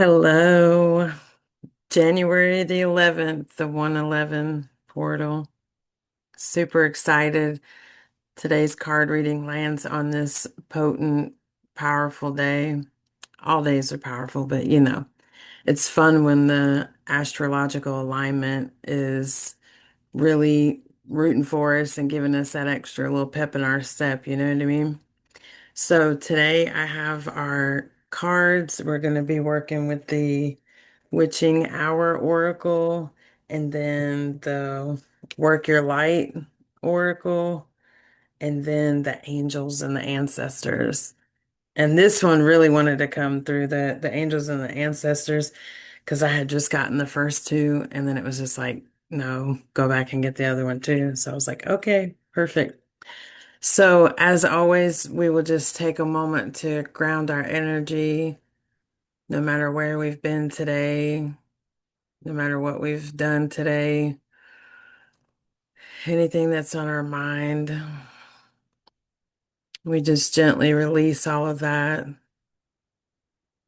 Hello, January the 11th, the 111 portal. Super excited. Today's card reading lands on this potent, powerful day. All days are powerful, but it's fun when the astrological alignment is really rooting for us and giving us that extra little pep in our step, you know what I mean? So today I have our cards. We're going to be working with the Witching Hour Oracle and then the Work Your Light Oracle and then the Angels and the Ancestors. And this one really wanted to come through the Angels and the Ancestors because I had just gotten the first two and then it was just like, no, go back and get the other one too. So I was like, okay, perfect. So, as always, we will just take a moment to ground our energy, no matter where we've been today, no matter what we've done today, anything that's on our mind. We just gently release all of that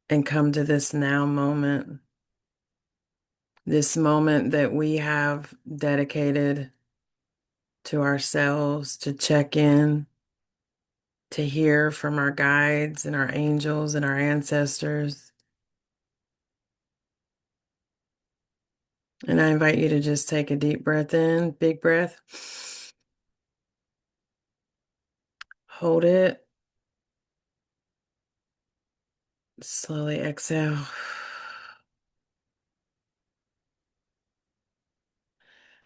and come to this now moment, this moment that we have dedicated to ourselves to check in, to hear from our guides and our angels and our ancestors. And I invite you to just take a deep breath in, big breath. Hold it. Slowly exhale.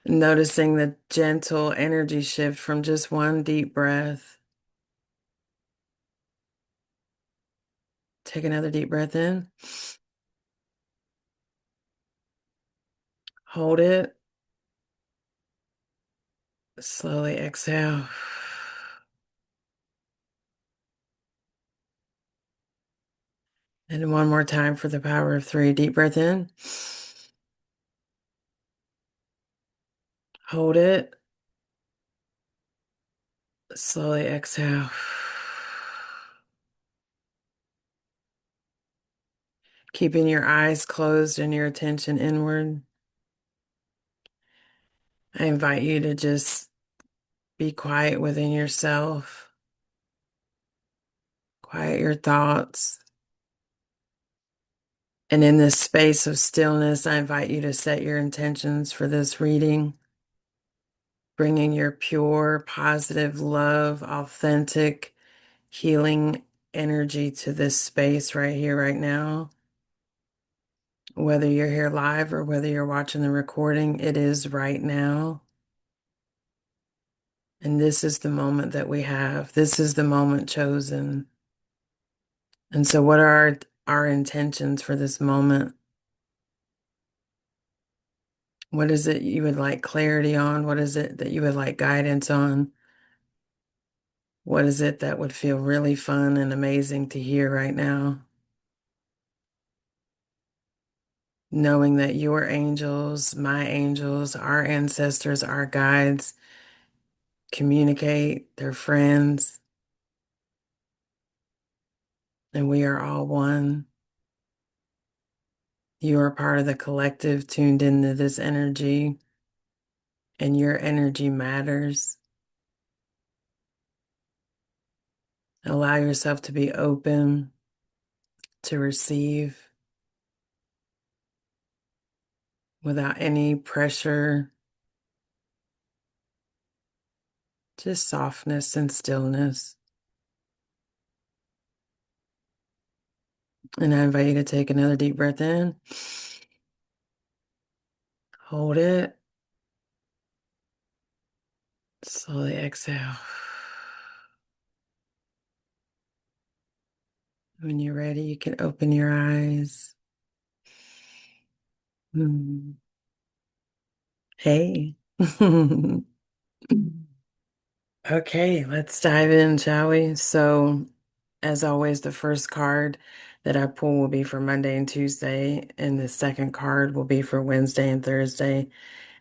Noticing the gentle energy shift from just one deep breath. Take another deep breath in. Hold it. Slowly exhale. And one more time for the power of three. Deep breath in. Hold it. Slowly exhale. Keeping your eyes closed and your attention inward. I invite you to just be quiet within yourself. Quiet your thoughts. And in this space of stillness, I invite you to set your intentions for this reading, bringing your pure, positive, love, authentic, healing energy to this space right here, right now. Whether you're here live or whether you're watching the recording, it is right now. And this is the moment that we have. This is the moment chosen. And so, what are our intentions for this moment? What is it you would like clarity on? What is it that you would like guidance on? What is it that would feel really fun and amazing to hear right now? Knowing that your angels, my angels, our ancestors, our guides communicate, they're friends, and we are all one. You are part of the collective tuned into this energy, and your energy matters. Allow yourself to be open to receive without any pressure, just softness and stillness. And I invite you to take another deep breath in. Hold it. Slowly exhale. When you're ready, you can open your eyes. Hmm. Hey. Okay, let's dive in, shall we? So, as always, the first card that I pull will be for Monday and Tuesday, and the second card will be for Wednesday and Thursday,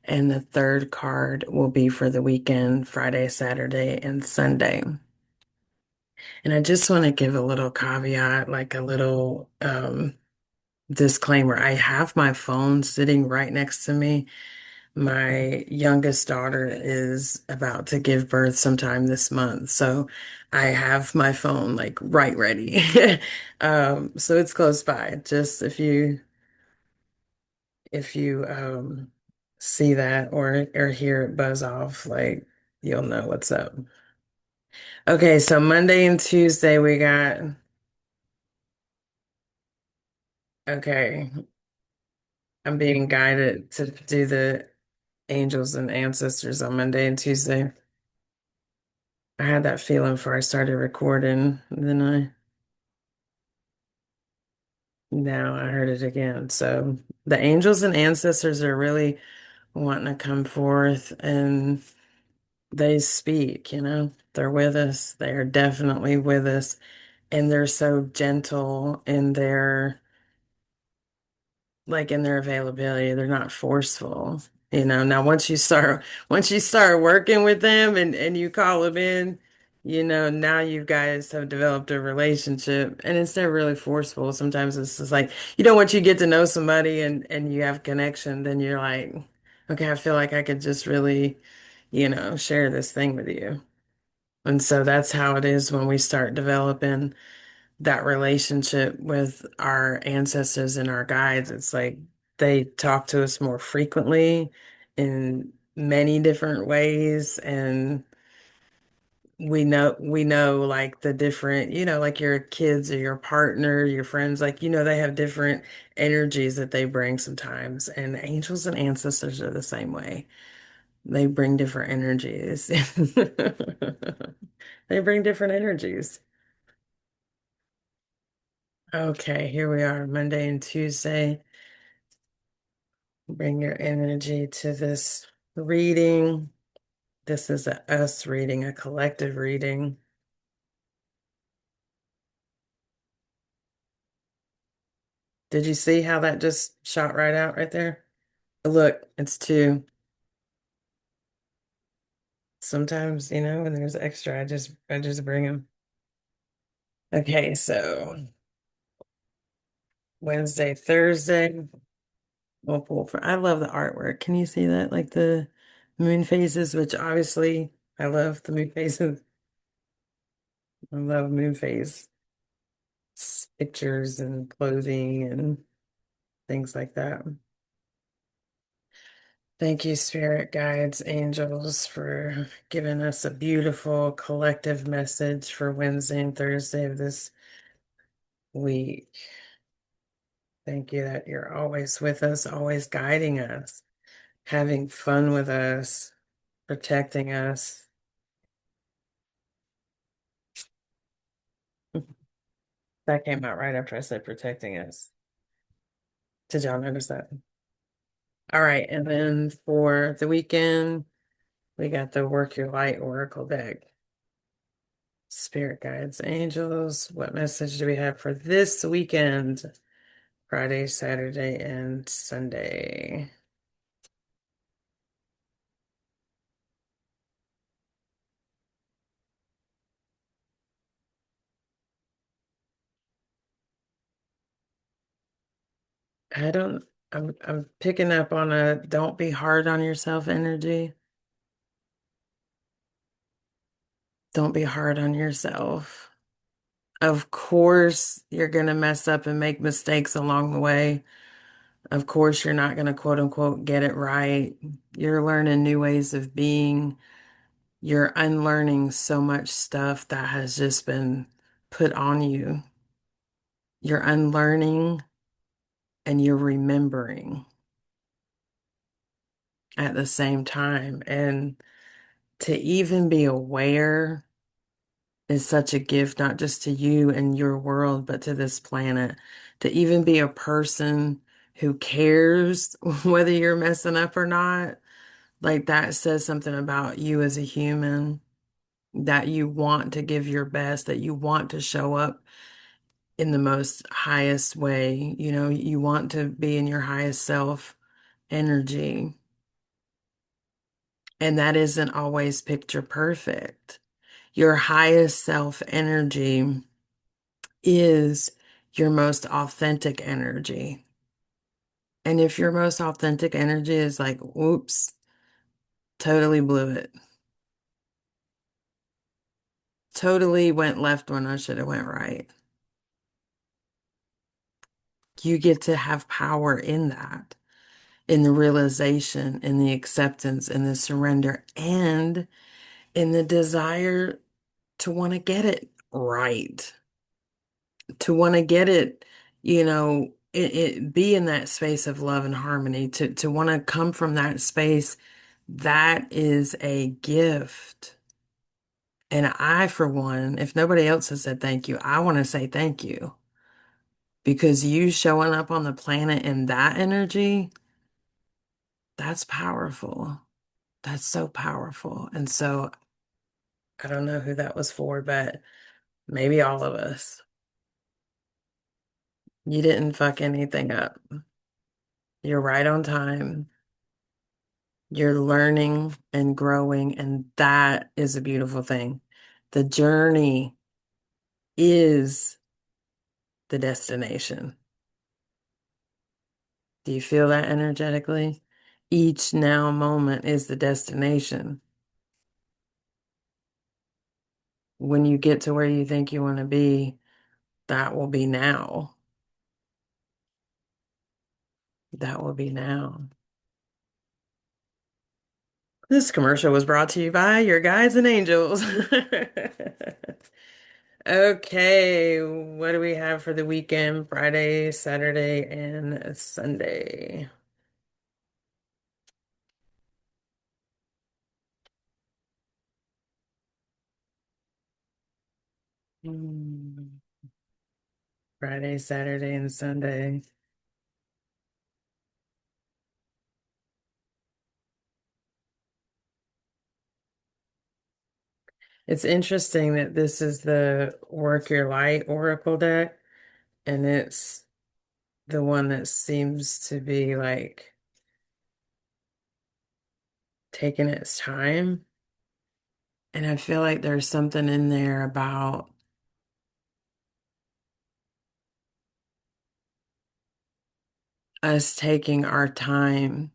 and the third card will be for the weekend, Friday, Saturday, and Sunday. And I just want to give a little caveat, like a little disclaimer, I have my phone sitting right next to me. My youngest daughter is about to give birth sometime this month, so I have my phone like right ready. So it's close by. Just if you see that or hear it buzz off, like you'll know what's up. Okay, so Monday and Tuesday we got okay. I'm being guided to do the angels and ancestors on Monday and Tuesday. I had that feeling before I started recording, and then I now I heard it again. So the angels and ancestors are really wanting to come forth and they speak, they're with us. They are definitely with us. And they're so gentle in their like in their availability. They're not forceful. Now once you start working with them and you call them in, now you guys have developed a relationship and it's never really forceful. Sometimes it's just like, once you get to know somebody and you have connection, then you're like, okay, I feel like I could just really, share this thing with you. And so that's how it is when we start developing that relationship with our ancestors and our guides. It's like they talk to us more frequently in many different ways. And we know like the different, like your kids or your partner, your friends, like, they have different energies that they bring sometimes. And angels and ancestors are the same way. They bring different energies. They bring different energies. Okay, here we are, Monday and Tuesday. Bring your energy to this reading. This is a us reading, a collective reading. Did you see how that just shot right out right there? Look, it's two. Sometimes, when there's extra, I just bring them. Okay, so Wednesday, Thursday, we'll pull for. I love the artwork. Can you see that? Like the moon phases, which obviously I love the moon phases. I love moon phase pictures and clothing and things like that. Thank you, spirit guides, angels, for giving us a beautiful collective message for Wednesday and Thursday of this week. Thank you that you're always with us, always guiding us, having fun with us, protecting us. That came out right after I said protecting us. Did y'all notice that? All right, and then for the weekend, we got the Work Your Light Oracle deck. Spirit guides, angels, what message do we have for this weekend? Friday, Saturday, and Sunday. I don't, I'm picking up on a don't be hard on yourself energy. Don't be hard on yourself. Of course, you're going to mess up and make mistakes along the way. Of course, you're not going to quote unquote get it right. You're learning new ways of being. You're unlearning so much stuff that has just been put on you. You're unlearning and you're remembering at the same time. And to even be aware is such a gift, not just to you and your world, but to this planet. To even be a person who cares whether you're messing up or not, like that says something about you as a human, that you want to give your best, that you want to show up in the most highest way. You want to be in your highest self energy. And that isn't always picture perfect. Your highest self energy is your most authentic energy. And if your most authentic energy is like, whoops, totally blew it, totally went left when I should have went right, you get to have power in that, in the realization, in the acceptance, in the surrender, and in the desire to want to get it right, to want to get it, be in that space of love and harmony, to want to come from that space. That is a gift. And I, for one, if nobody else has said thank you, I want to say thank you because you showing up on the planet in that energy, that's powerful. That's so powerful. And so I don't know who that was for, but maybe all of us. You didn't fuck anything up. You're right on time. You're learning and growing, and that is a beautiful thing. The journey is the destination. Do you feel that energetically? Each now moment is the destination. When you get to where you think you want to be, that will be now. That will be now. This commercial was brought to you by your guides and angels. Okay, what do we have for the weekend? Friday, Saturday, and Sunday. Hmm. Friday, Saturday, and Sunday. It's interesting that this is the Work Your Light Oracle deck, and it's the one that seems to be like taking its time. And I feel like there's something in there about us taking our time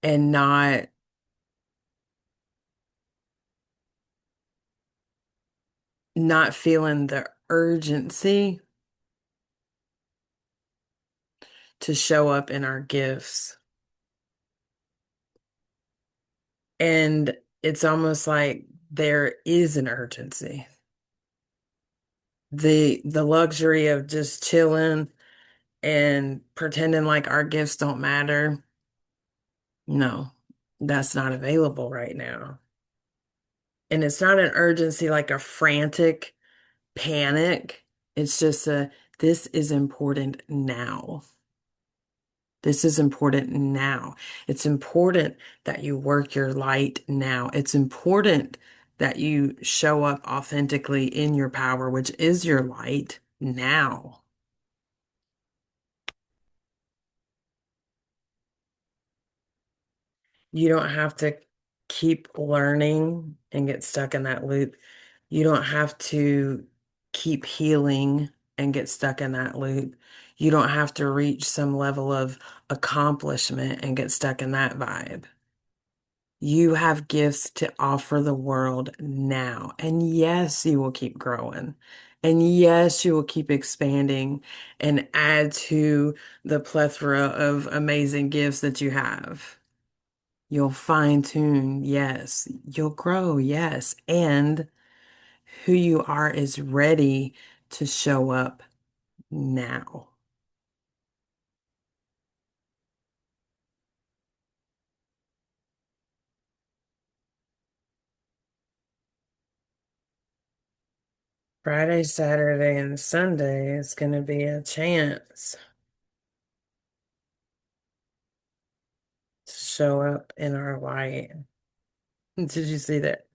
and not feeling the urgency to show up in our gifts. And it's almost like there is an urgency. The luxury of just chilling and pretending like our gifts don't matter. No, that's not available right now. And it's not an urgency like a frantic panic. It's just this is important now. This is important now. It's important that you work your light now. It's important that you show up authentically in your power, which is your light now. You don't have to keep learning and get stuck in that loop. You don't have to keep healing and get stuck in that loop. You don't have to reach some level of accomplishment and get stuck in that vibe. You have gifts to offer the world now. And yes, you will keep growing. And yes, you will keep expanding and add to the plethora of amazing gifts that you have. You'll fine tune, yes. You'll grow, yes. And who you are is ready to show up now. Friday, Saturday, and Sunday is going to be a chance to show up in our light. Did you see that?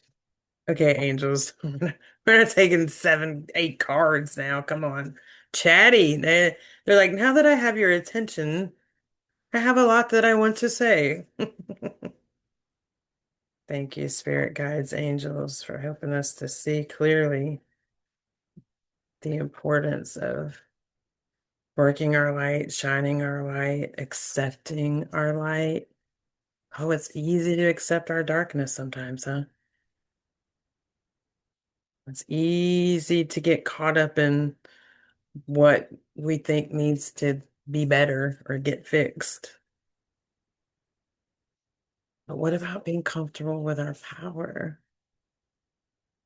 Okay, angels. We're not taking seven, eight cards now. Come on. Chatty. They're like, now that I have your attention, I have a lot that I want to say. Thank you, spirit guides, angels, for helping us to see clearly. the importance of working our light, shining our light, accepting our light. Oh, it's easy to accept our darkness sometimes, huh? It's easy to get caught up in what we think needs to be better or get fixed. But what about being comfortable with our power?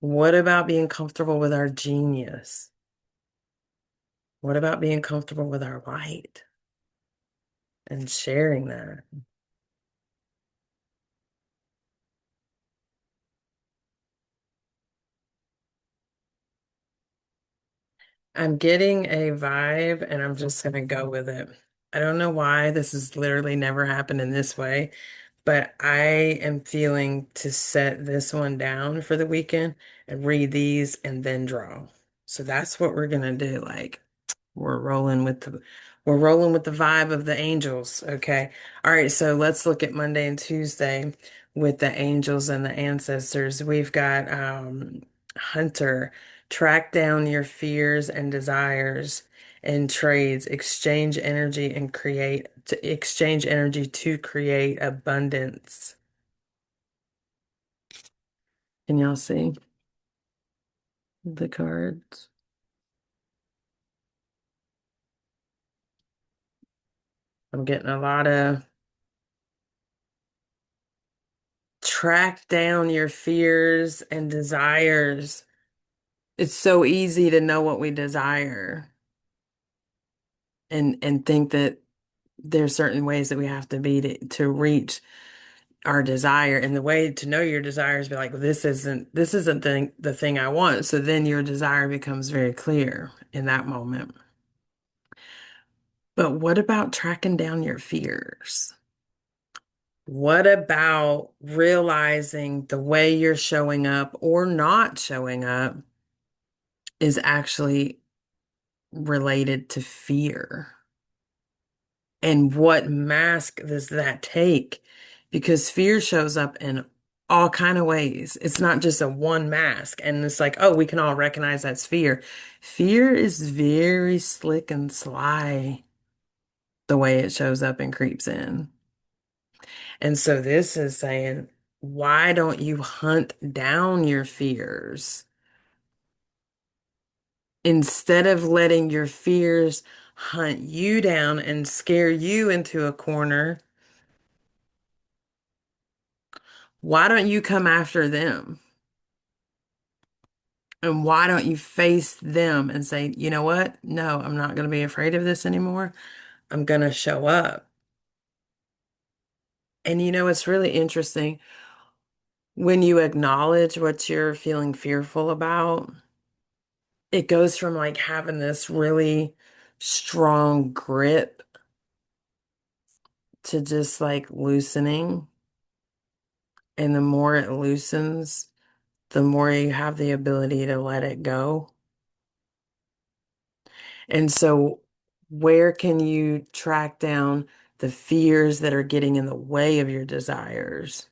What about being comfortable with our genius? What about being comfortable with our light and sharing that? I'm getting a vibe and I'm just gonna go with it. I don't know why this has literally never happened in this way, but I am feeling to set this one down for the weekend and read these and then draw. So that's what we're gonna do. Like we're rolling with the we're rolling with the vibe of the angels. Okay. All right, so let's look at Monday and Tuesday with the angels and the ancestors. We've got Hunter, track down your fears and desires and trades, exchange energy to create abundance. Can y'all see the cards? I'm getting a lot of track down your fears and desires. It's so easy to know what we desire and think that there's certain ways that we have to be to reach our desire. And the way to know your desire is be like, this isn't the thing I want. So then your desire becomes very clear in that moment. But what about tracking down your fears? What about realizing the way you're showing up or not showing up is actually related to fear? And what mask does that take? Because fear shows up in all kind of ways. It's not just a one mask. And it's like, oh, we can all recognize that's fear. Fear is very slick and sly the way it shows up and creeps in. And so this is saying, why don't you hunt down your fears instead of letting your fears hunt you down and scare you into a corner? Why don't you come after them? And why don't you face them and say, you know what? No, I'm not going to be afraid of this anymore. I'm going to show up. And it's really interesting when you acknowledge what you're feeling fearful about, it goes from like having this really strong grip to just like loosening. And the more it loosens, the more you have the ability to let it go. And so, where can you track down the fears that are getting in the way of your desires?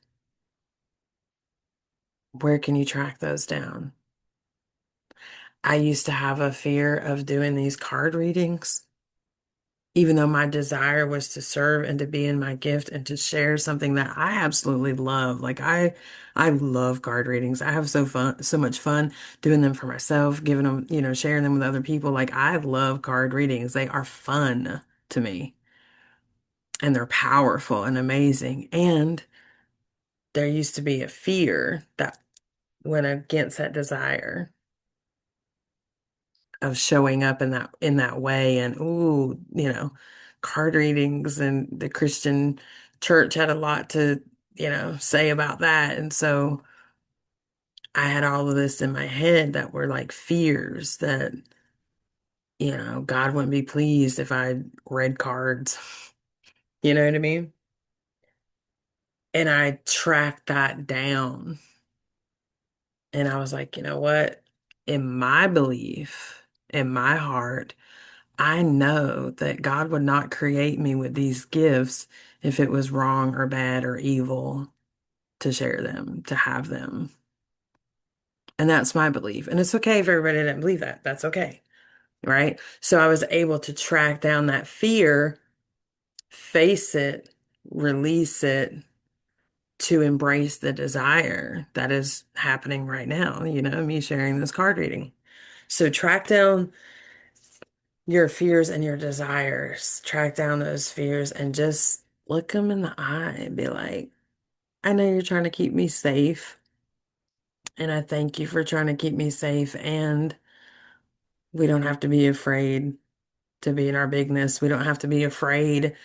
Where can you track those down? I used to have a fear of doing these card readings, even though my desire was to serve and to be in my gift and to share something that I absolutely love. Like I love card readings. I have so much fun doing them for myself, giving them, sharing them with other people. Like I love card readings. They are fun to me and they're powerful and amazing. And there used to be a fear that went against that desire of showing up in that way and ooh, card readings and the Christian church had a lot to, say about that. And so I had all of this in my head that were like fears that, God wouldn't be pleased if I read cards. You know what I mean? And I tracked that down. And I was like, you know what? In my belief, in my heart, I know that God would not create me with these gifts if it was wrong or bad or evil to share them, to have them. And that's my belief. And it's okay if everybody didn't believe that. That's okay. right? So I was able to track down that fear, face it, release it, to embrace the desire that is happening right now, me sharing this card reading. So track down your fears and your desires, track down those fears and just look them in the eye and be like, I know you're trying to keep me safe, and I thank you for trying to keep me safe. And we don't have to be afraid to be in our bigness. We don't have to be afraid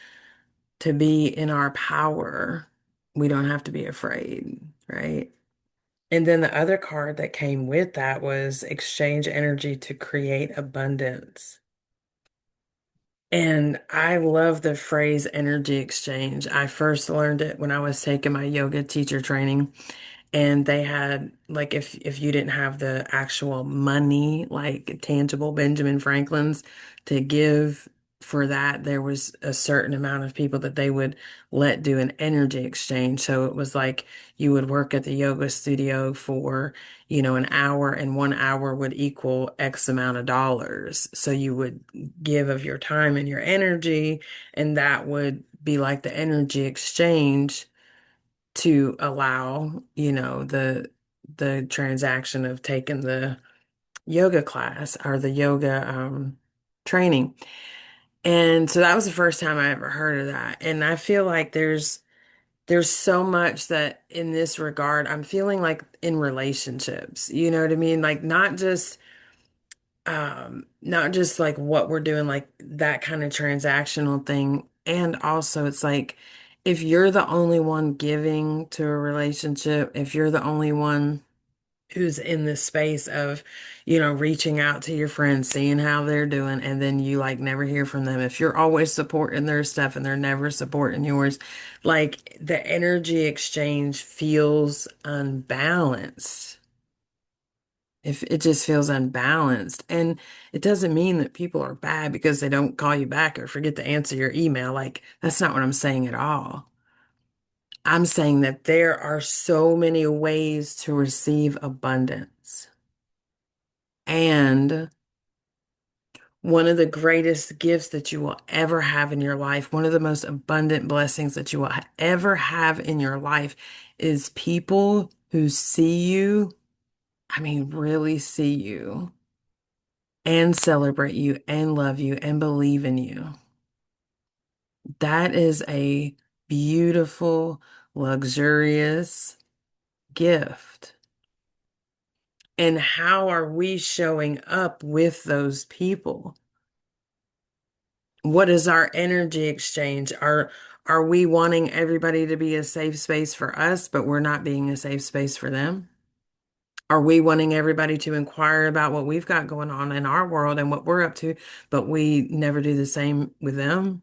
to be in our power. We don't have to be afraid, right? And then the other card that came with that was exchange energy to create abundance. And I love the phrase energy exchange. I first learned it when I was taking my yoga teacher training. And they had like if you didn't have the actual money, like tangible Benjamin Franklin's to give for that, there was a certain amount of people that they would let do an energy exchange. So it was like you would work at the yoga studio for, an hour, and 1 hour would equal X amount of dollars. So you would give of your time and your energy, and that would be like the energy exchange to allow, the transaction of taking the yoga class or the yoga training. And so that was the first time I ever heard of that. And I feel like there's so much that in this regard, I'm feeling like in relationships, you know what I mean? Like not just like what we're doing, like that kind of transactional thing. And also it's like if you're the only one giving to a relationship, if you're the only one who's in this space of, reaching out to your friends, seeing how they're doing, and then you like never hear from them, if you're always supporting their stuff and they're never supporting yours, like the energy exchange feels unbalanced. If it just feels unbalanced. And it doesn't mean that people are bad because they don't call you back or forget to answer your email. Like, that's not what I'm saying at all. I'm saying that there are so many ways to receive abundance. And one of the greatest gifts that you will ever have in your life, one of the most abundant blessings that you will ever have in your life is people who see you, I mean, really see you and celebrate you and love you and believe in you. That is a beautiful, luxurious gift. And how are we showing up with those people? What is our energy exchange? Are we wanting everybody to be a safe space for us, but we're not being a safe space for them? Are we wanting everybody to inquire about what we've got going on in our world and what we're up to, but we never do the same with them?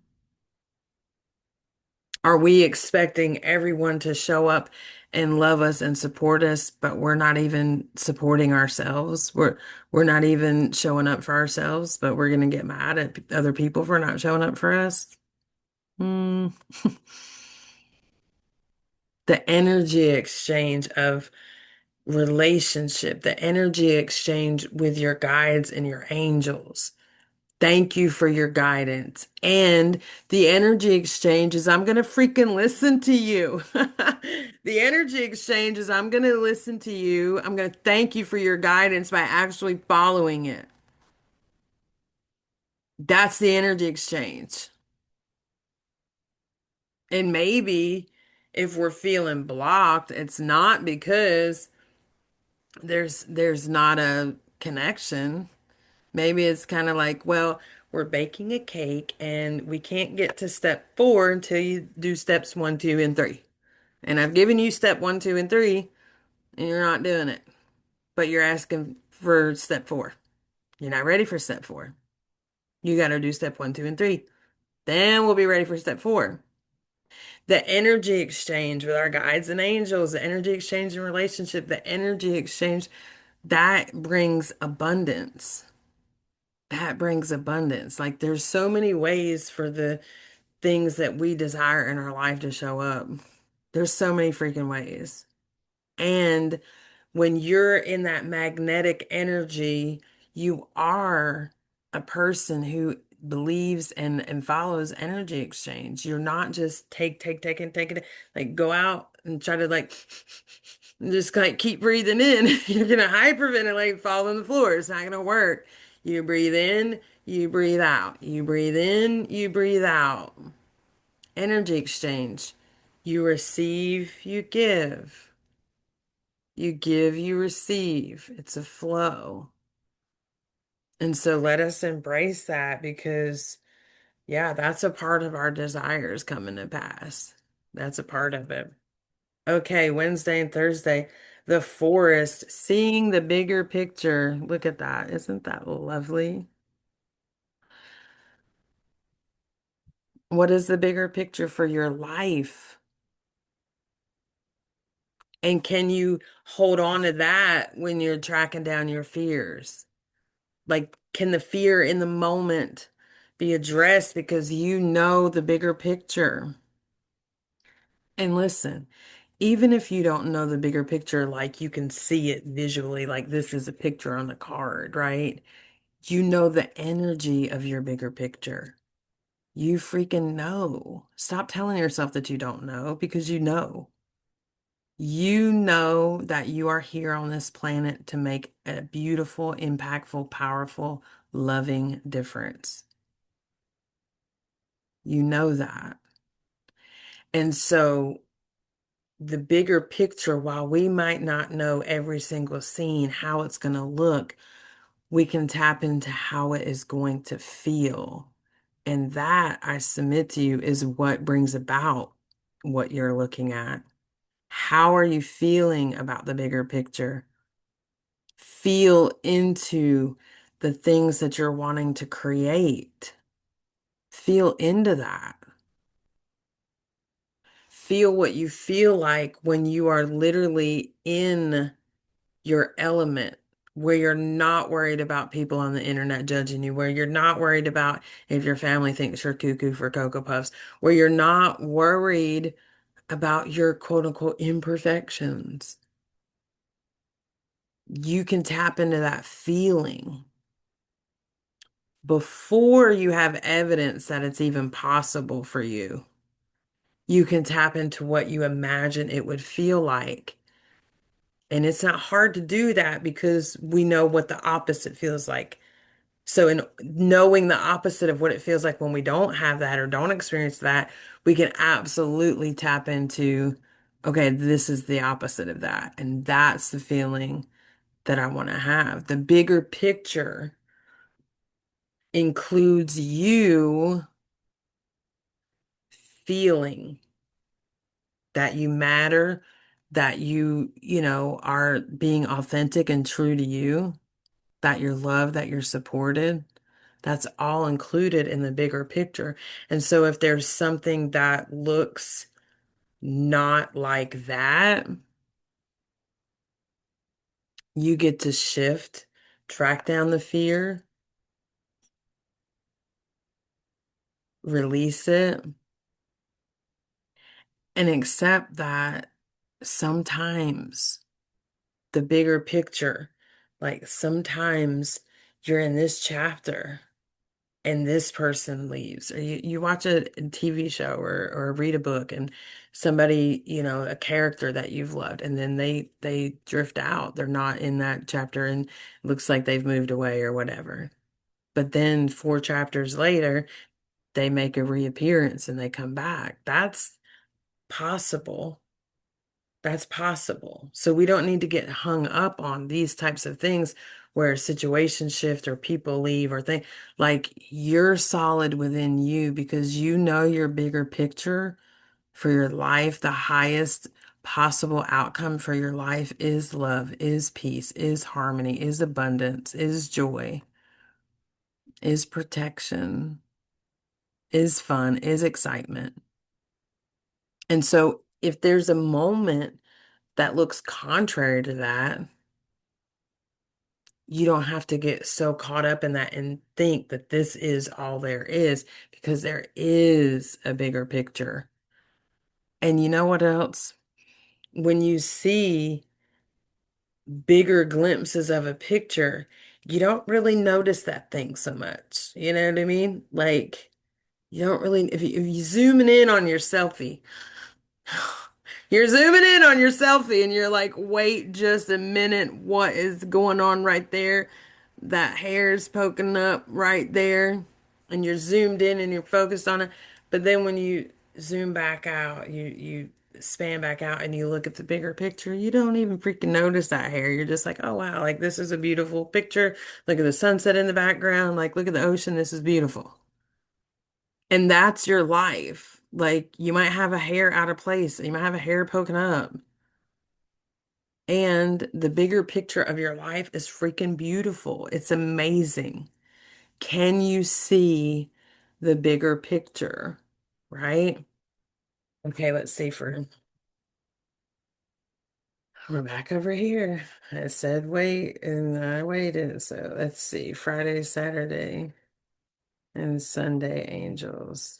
Are we expecting everyone to show up and love us and support us, but we're not even supporting ourselves? We're not even showing up for ourselves, but we're going to get mad at other people for not showing up for us? Hmm. The energy exchange of relationship, the energy exchange with your guides and your angels. Thank you for your guidance. And the energy exchange is I'm going to freaking listen to you. The energy exchange is I'm going to listen to you. I'm going to thank you for your guidance by actually following it. That's the energy exchange. And maybe if we're feeling blocked, it's not because there's not a connection. Maybe it's kind of like, well, we're baking a cake and we can't get to step 4 until you do steps 1, 2, and 3. And I've given you step 1, 2, and 3, and you're not doing it. But you're asking for step 4. You're not ready for step 4. You got to do step 1, 2, and 3. Then we'll be ready for step 4. The energy exchange with our guides and angels, the energy exchange in relationship, the energy exchange, that brings abundance. That brings abundance. Like there's so many ways for the things that we desire in our life to show up. There's so many freaking ways. And when you're in that magnetic energy, you are. a person who believes and follows energy exchange. You're not just take and take it, like go out and try to like just like keep breathing in. You're gonna hyperventilate, fall on the floor. It's not gonna work. You breathe in, you breathe out. You breathe in, you breathe out. Energy exchange. You receive, you give. You give, you receive. It's a flow. And so let us embrace that because, yeah, that's a part of our desires coming to pass. That's a part of it. Okay, Wednesday and Thursday, the forest, seeing the bigger picture. Look at that. Isn't that lovely? What is the bigger picture for your life? And can you hold on to that when you're tracking down your fears? Like, can the fear in the moment be addressed because you know the bigger picture? And listen, even if you don't know the bigger picture, like you can see it visually, like this is a picture on the card, right? You know the energy of your bigger picture. You freaking know. Stop telling yourself that you don't know because you know. You know that you are here on this planet to make a beautiful, impactful, powerful, loving difference. You know that. And so the bigger picture, while we might not know every single scene, how it's going to look, we can tap into how it is going to feel. And that, I submit to you, is what brings about what you're looking at. How are you feeling about the bigger picture? Feel into the things that you're wanting to create. Feel into that. Feel what you feel like when you are literally in your element, where you're not worried about people on the internet judging you, where you're not worried about if your family thinks you're cuckoo for Cocoa Puffs, where you're not worried about your quote unquote imperfections. You can tap into that feeling before you have evidence that it's even possible for you. You can tap into what you imagine it would feel like. And it's not hard to do that because we know what the opposite feels like. So, in knowing the opposite of what it feels like when we don't have that or don't experience that, we can absolutely tap into, okay, this is the opposite of that. And that's the feeling that I want to have. The bigger picture includes you feeling that you matter, that you are being authentic and true to you, that you're loved, that you're supported. That's all included in the bigger picture. And so if there's something that looks not like that, you get to shift, track down the fear, release it, and accept that sometimes the bigger picture, like sometimes you're in this chapter and this person leaves, or you watch a TV show or read a book and somebody, a character that you've loved, and then they drift out. They're not in that chapter and it looks like they've moved away or whatever. But then 4 chapters later, they make a reappearance and they come back. That's possible. That's possible. So we don't need to get hung up on these types of things where situations shift or people leave or things. Like you're solid within you because you know your bigger picture for your life. The highest possible outcome for your life is love, is peace, is harmony, is abundance, is joy, is protection, is fun, is excitement. And so if there's a moment that looks contrary to that, you don't have to get so caught up in that and think that this is all there is because there is a bigger picture. And you know what else? When you see bigger glimpses of a picture, you don't really notice that thing so much. You know what I mean? Like you don't really if you zooming in on your selfie, you're zooming in on your selfie and you're like, wait just a minute, what is going on right there? That hair's poking up right there, and you're zoomed in and you're focused on it. But then when you zoom back out, you span back out and you look at the bigger picture, you don't even freaking notice that hair. You're just like, oh wow, like this is a beautiful picture. Look at the sunset in the background, like look at the ocean, this is beautiful. And that's your life. Like you might have a hair out of place, you might have a hair poking up. And the bigger picture of your life is freaking beautiful. It's amazing. Can you see the bigger picture? Right? Okay, let's see for we're back over here. I said wait and I waited. So let's see. Friday, Saturday, and Sunday angels.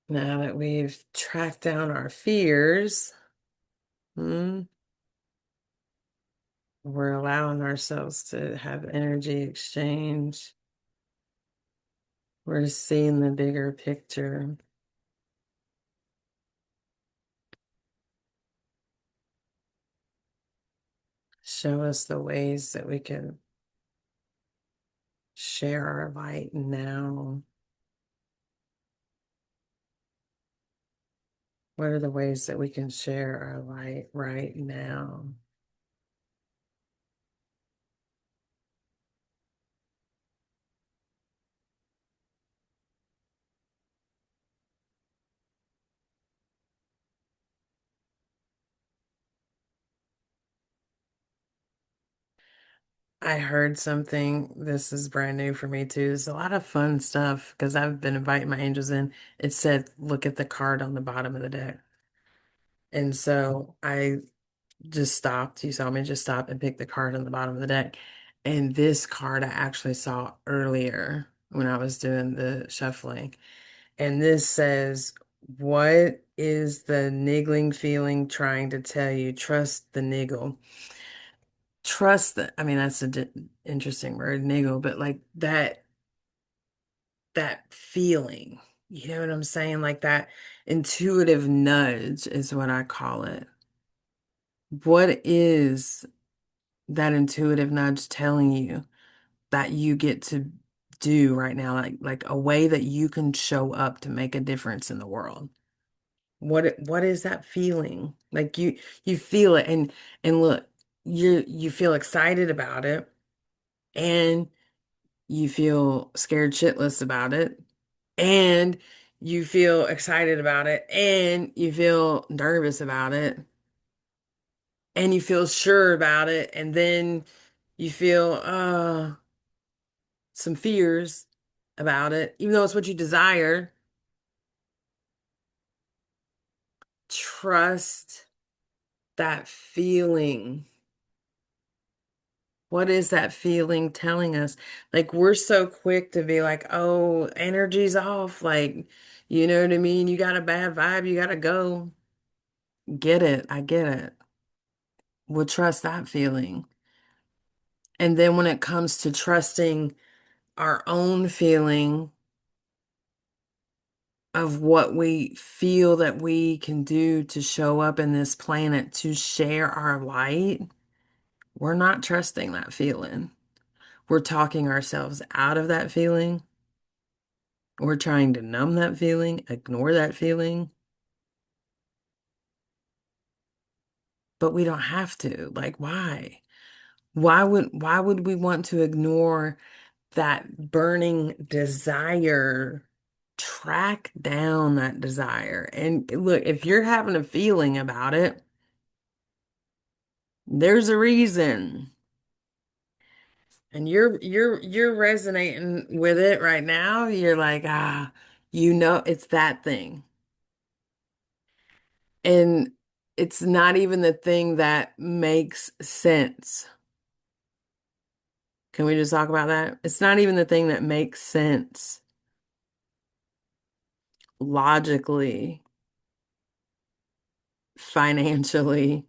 Now that we've tracked down our fears, hmm, we're allowing ourselves to have energy exchange. We're seeing the bigger picture. Show us the ways that we can share our light now. What are the ways that we can share our light right now? I heard something, this is brand new for me too. There's a lot of fun stuff because I've been inviting my angels in. It said, look at the card on the bottom of the deck. And so I just stopped. You saw me just stop and pick the card on the bottom of the deck. And this card I actually saw earlier when I was doing the shuffling. And this says, what is the niggling feeling trying to tell you? Trust the niggle. Trust the, I mean, that's an interesting word, niggle, but like that feeling, you know what I'm saying? Like that intuitive nudge is what I call it. What is that intuitive nudge telling you that you get to do right now? Like a way that you can show up to make a difference in the world. What is that feeling? Like you feel it and look, you feel excited about it and you feel scared shitless about it and you feel excited about it and you feel nervous about it and you feel sure about it and then you feel some fears about it even though it's what you desire. Trust that feeling. What is that feeling telling us? Like, we're so quick to be like, oh, energy's off. Like, you know what I mean? You got a bad vibe, you gotta go. Get it. I get it. We'll trust that feeling. And then when it comes to trusting our own feeling of what we feel that we can do to show up in this planet to share our light, we're not trusting that feeling. We're talking ourselves out of that feeling. We're trying to numb that feeling, ignore that feeling, but we don't have to. Like, why? Why would we want to ignore that burning desire? Track down that desire. And look, if you're having a feeling about it, there's a reason. And you're resonating with it right now. You're like, you know it's that thing. And it's not even the thing that makes sense. Can we just talk about that? It's not even the thing that makes sense logically, financially.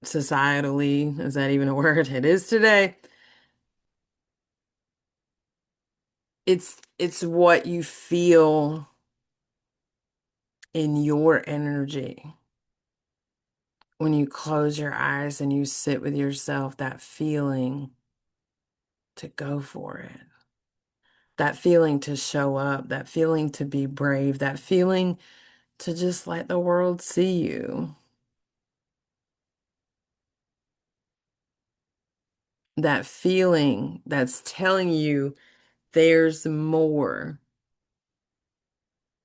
societally, is that even a word? It is today. It's what you feel in your energy when you close your eyes and you sit with yourself, that feeling to go for it, that feeling to show up, that feeling to be brave, that feeling to just let the world see you, that feeling that's telling you there's more.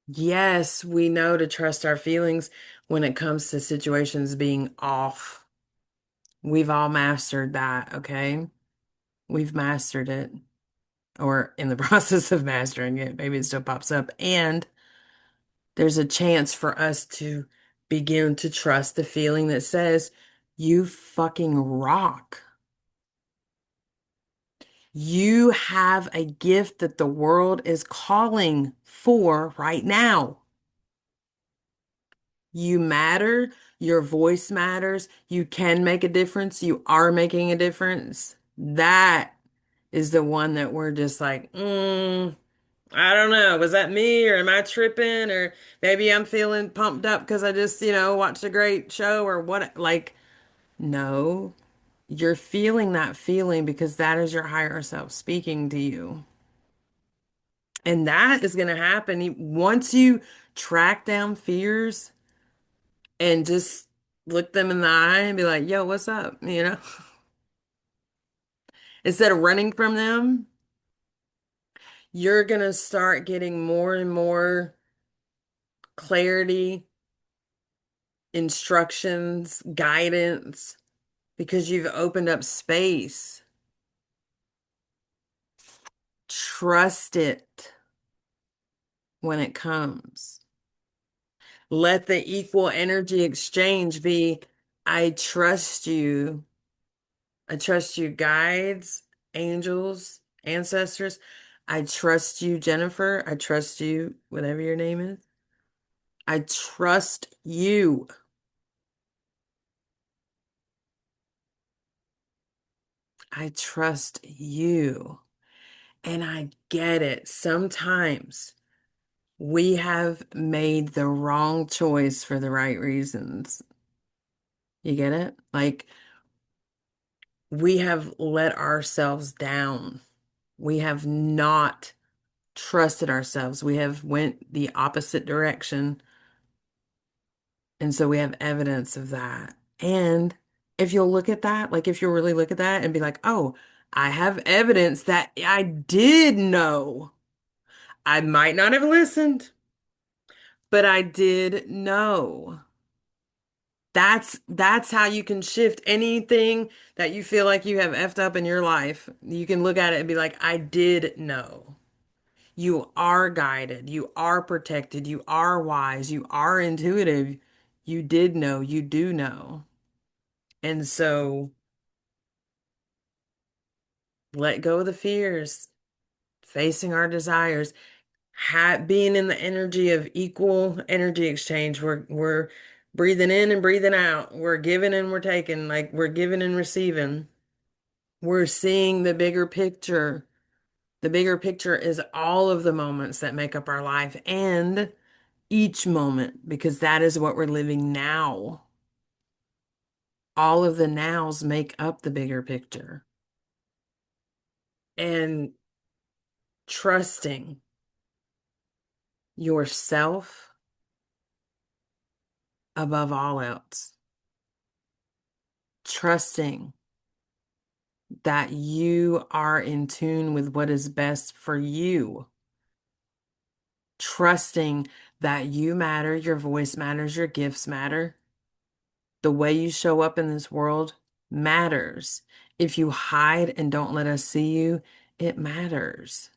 Yes, we know to trust our feelings when it comes to situations being off. We've all mastered that, okay? We've mastered it, or in the process of mastering it. Maybe it still pops up. And there's a chance for us to begin to trust the feeling that says, you fucking rock. You have a gift that the world is calling for right now. You matter. Your voice matters. You can make a difference. You are making a difference. That is the one that we're just like, I don't know. Was that me or am I tripping? Or maybe I'm feeling pumped up because I just, watched a great show or what? Like, no, you're feeling that feeling because that is your higher self speaking to you. And that is going to happen once you track down fears and just look them in the eye and be like, yo, what's up? Instead of running from them, you're going to start getting more and more clarity, instructions, guidance, because you've opened up space. Trust it when it comes. Let the equal energy exchange be, I trust you. I trust you, guides, angels, ancestors. I trust you, Jennifer. I trust you, whatever your name is. I trust you. I trust you. And I get it. Sometimes we have made the wrong choice for the right reasons. You get it? Like we have let ourselves down. We have not trusted ourselves. We have went the opposite direction. And so we have evidence of that. And if you'll look at that, like if you'll really look at that and be like, oh, I have evidence that I did know. I might not have listened, but I did know. That's how you can shift anything that you feel like you have effed up in your life. You can look at it and be like, I did know. You are guided. You are protected. You are wise. You are intuitive. You did know. You do know. And so let go of the fears, facing our desires, being in the energy of equal energy exchange. We're breathing in and breathing out. We're giving and we're taking, like we're giving and receiving. We're seeing the bigger picture. The bigger picture is all of the moments that make up our life and each moment, because that is what we're living now. All of the nows make up the bigger picture. And trusting yourself above all else. Trusting that you are in tune with what is best for you. Trusting that you matter, your voice matters, your gifts matter. The way you show up in this world matters. If you hide and don't let us see you, it matters.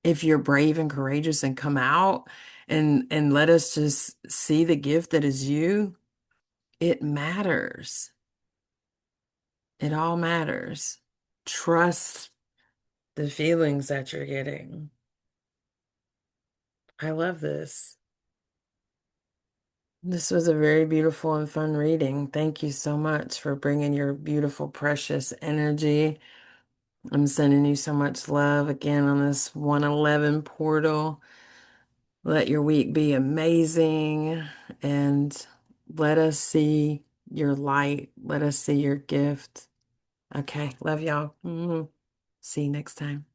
If you're brave and courageous and come out and let us just see the gift that is you, it matters. It all matters. Trust the feelings that you're getting. I love this. This was a very beautiful and fun reading. Thank you so much for bringing your beautiful, precious energy. I'm sending you so much love again on this 111 portal. Let your week be amazing and let us see your light. Let us see your gift. Okay, love y'all. See you next time.